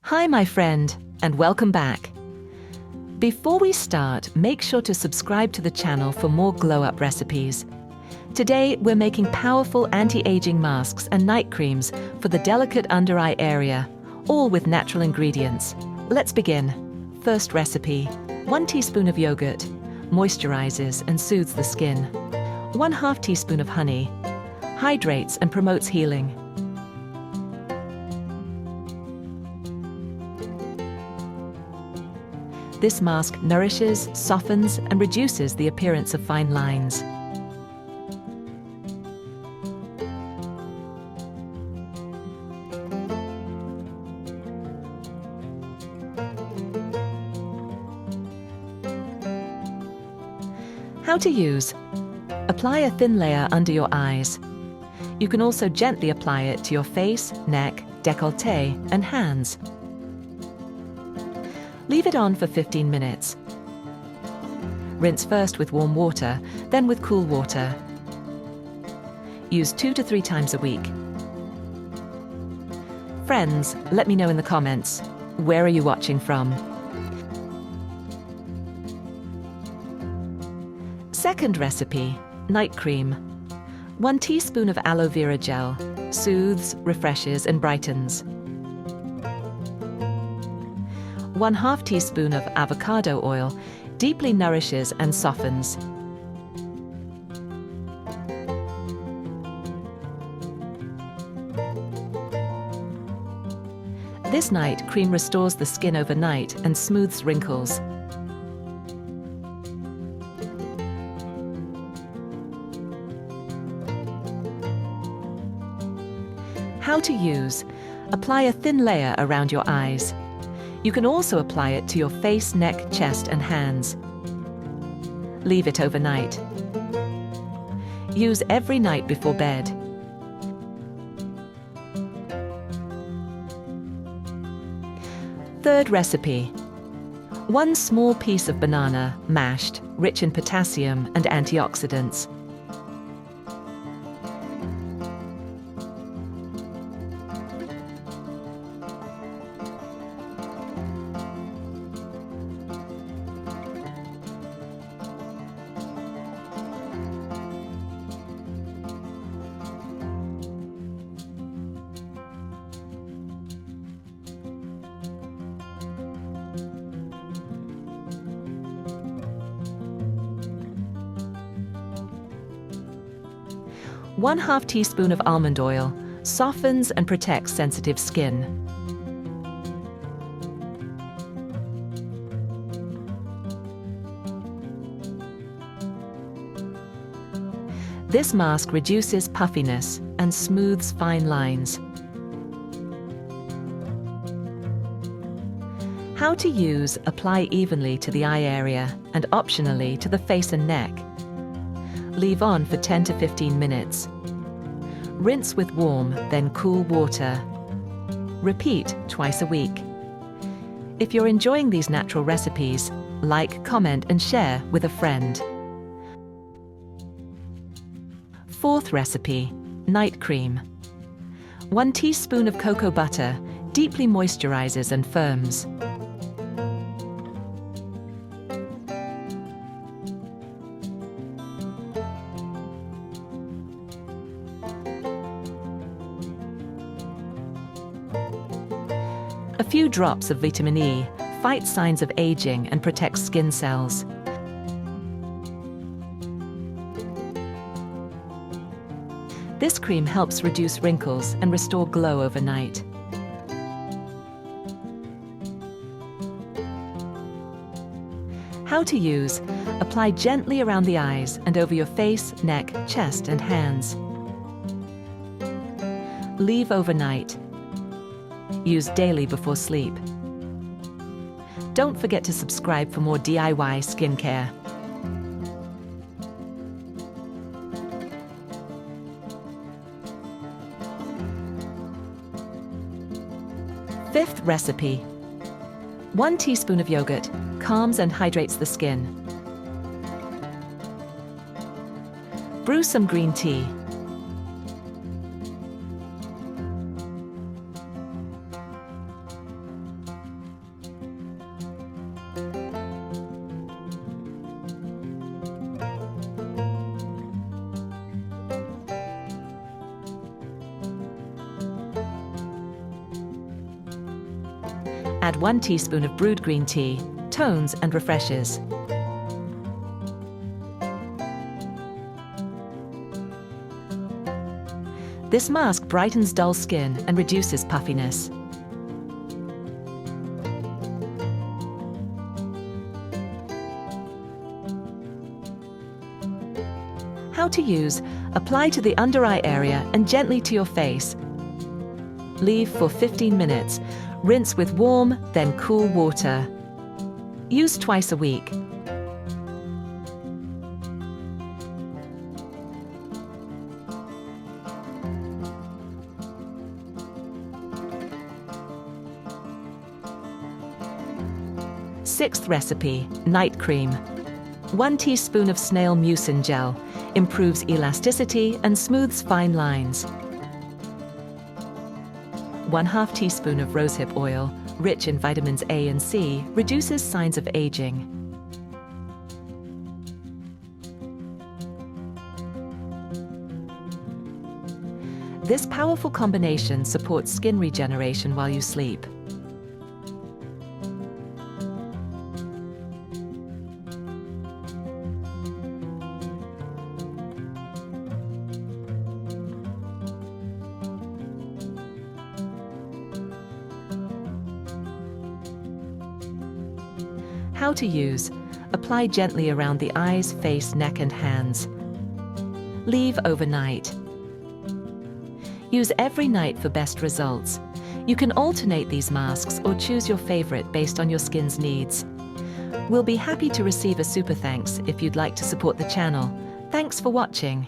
Hi, my friend, and welcome back. Before we start, make sure to subscribe to the channel for more glow-up recipes. Today, we're making powerful anti-aging masks and night creams for the delicate under-eye area, all with natural ingredients. Let's begin. First recipe: 1 teaspoon of yogurt, moisturizes and soothes the skin. 1/2 teaspoon of honey, hydrates and promotes healing. This mask nourishes, softens, and reduces the appearance of fine lines. How to use: apply a thin layer under your eyes. You can also gently apply it to your face, neck, décolleté, and hands. Leave it on for 15 minutes. Rinse first with warm water, then with cool water. Use 2 to 3 times a week. Friends, let me know in the comments, where are you watching from? Second recipe: night cream. 1 teaspoon of aloe vera gel, soothes, refreshes, and brightens. 1/2 teaspoon of avocado oil, deeply nourishes and softens. This night cream restores the skin overnight and smooths wrinkles. How to use: apply a thin layer around your eyes. You can also apply it to your face, neck, chest, and hands. Leave it overnight. Use every night before bed. Third recipe: 1 small piece of banana, mashed, rich in potassium and antioxidants. One-half teaspoon of almond oil, softens and protects sensitive skin. This mask reduces puffiness and smooths fine lines. How to use: apply evenly to the eye area and optionally to the face and neck. Leave on for 10 to 15 minutes. Rinse with warm, then cool water. Repeat twice a week. If you're enjoying these natural recipes, like, comment, and share with a friend. Fourth recipe: night cream. 1 teaspoon of cocoa butter, deeply moisturizes and firms. A few drops of vitamin E fights signs of aging and protects skin cells. This cream helps reduce wrinkles and restore glow overnight. How to use: apply gently around the eyes and over your face, neck, chest, and hands. Leave overnight. Use daily before sleep. Don't forget to subscribe for more DIY skincare. Fifth recipe: 1 teaspoon of yogurt, calms and hydrates the skin. Brew some green tea. Add 1 teaspoon of brewed green tea, tones and refreshes. This mask brightens dull skin and reduces puffiness. How to use: apply to the under eye area and gently to your face. Leave for 15 minutes. Rinse with warm, then cool water. Use twice a week. Sixth recipe, night cream. 1 teaspoon of Snail mucin gel improves elasticity and smooths fine lines. 1/2 teaspoon of rosehip oil, rich in vitamins A and C, reduces signs of aging. This powerful combination supports skin regeneration while you sleep. How to use: apply gently around the eyes, face, neck and hands. Leave overnight. Use every night for best results. You can alternate these masks or choose your favorite based on your skin's needs. We'll be happy to receive a super thanks if you'd like to support the channel. Thanks for watching.